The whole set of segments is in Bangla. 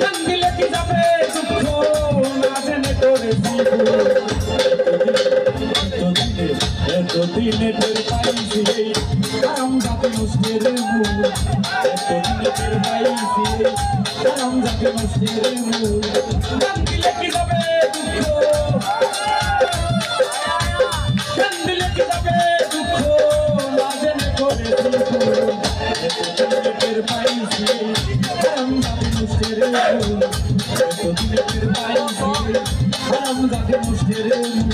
কান্দিলে কি যাবে দুঃখ না জেনে করেছি এতদিনে টের পাইছি কারণ যাতে নষ্টের মূল এতদিনে টের পাইছি কারণ যাতে নষ্টের মূল কান্দিলে কি যাবে দুঃখ কান্দিলে কি যাবে দুঃখ না জেনে করেছি এতদিনে টের পাইছি কারণ যাতে নষ্টের মূল এতদিনে টের পাইছি কারণ যাতে নষ্টের মূল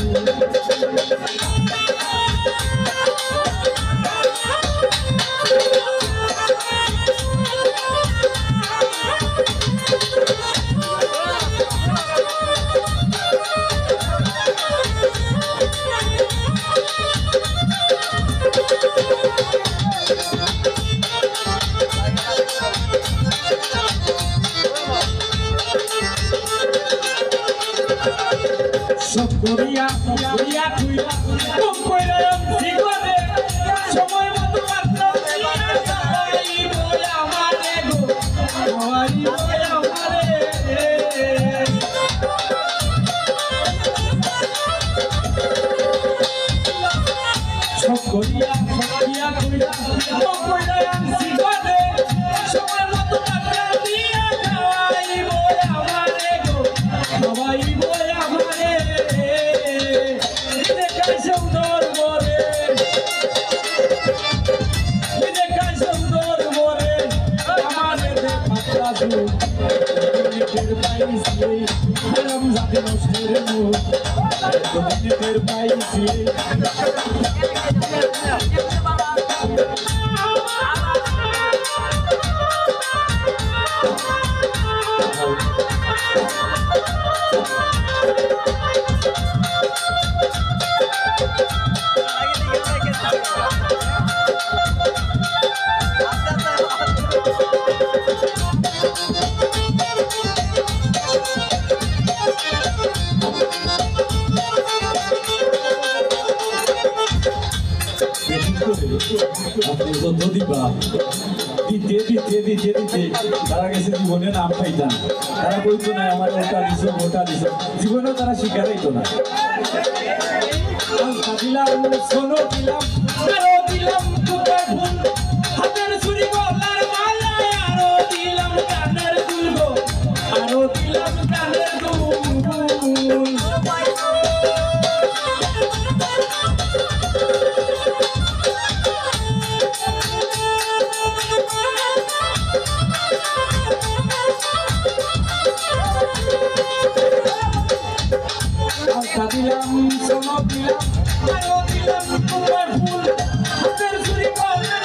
Korea, Korea, Korea, Korea, Korea, সময় মতো পাত্র ওই বলে আমারে গো ওই বলে আমারে সব কোরিয়া কোরিয়া কোরিয়া কোরিয়া সিগরে সময় মতো পাত্র দিয়া ওই বলে আমারে গো ওই বলে আমারে সুন্দর বরে সুন্দর বরে আমাদের যাতে নষ্টের মুখ টের পাইছি আপনি যত দিবা দিতে দিতে দিতে দিতে তারা গেছে জীবনে নাম পাইতাম তারা বলতো না আমার ওটা দিছ জীবনেও তারা শিকার হইতো না দিলাম শোনো দিলাম আরো দিলাম হাতের ছুরি গলার মালা আরো দিলাম কানের দুল আরো দিলাম কানের দুল দিলাম সোনো দিলাম আরো দিলাম তোমার ফুল হাতের ছুরি গলার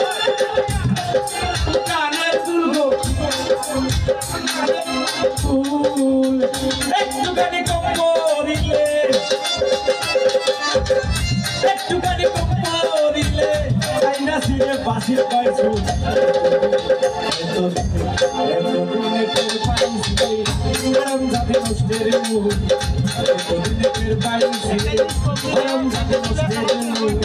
কানের দুল ফুল একটুখানি কম করিলে চাইনা সিরে বাসির পাইছো এতদিনে টের পাইছি কারণ যাতে নষ্টের মুখ এতদিনে টের পাইছি কারণ যাতে নষ্টের মুখ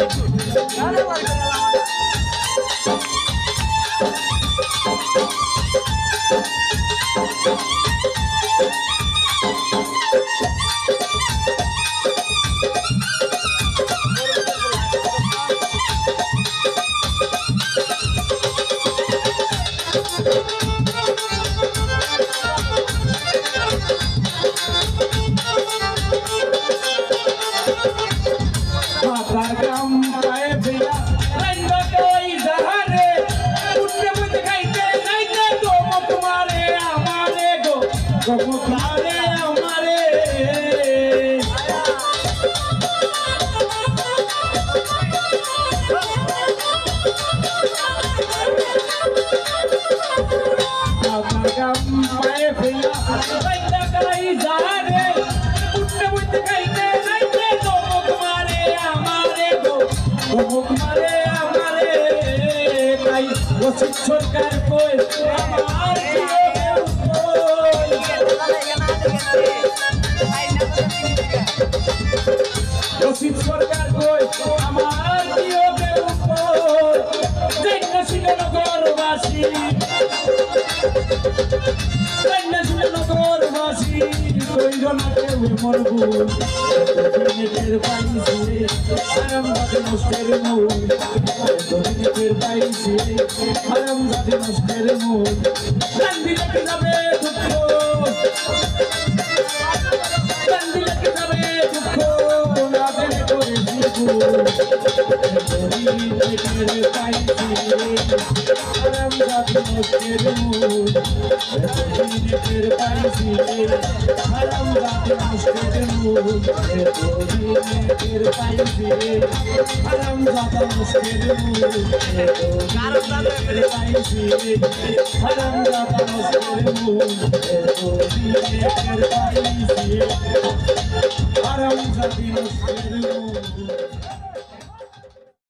সরকার কই আমার রশিদ সরকার কই আমার প্রিয় উপর জেন্না সিনগরবাসী কন্যা শুনে নগর বাসি কইর না কেউ মন ভুল এতদিনের পাইছি রে হারাম জাতি নষ্টের মূল এতদিনের পাইছি রে হারাম জাতি নষ্টের মূল কান্দিলে কি যাবে দুঃখ কান্দিলে কি যাবে দুঃখ না জেনে করেছি ভুল এতদিনের পাইছি রে হারাম জাতি নষ্টের মূল এতদিনের পাইছি রে হারাম জাতি নষ্টের মূল এতদিনের পাইছি রে হারাম জাতি নষ্টের মূল এতদিনের পাইছি রে হারাম জাতি নষ্টের মূল এতদিনের পাইছি রে হারাম জাতি নষ্টের মূল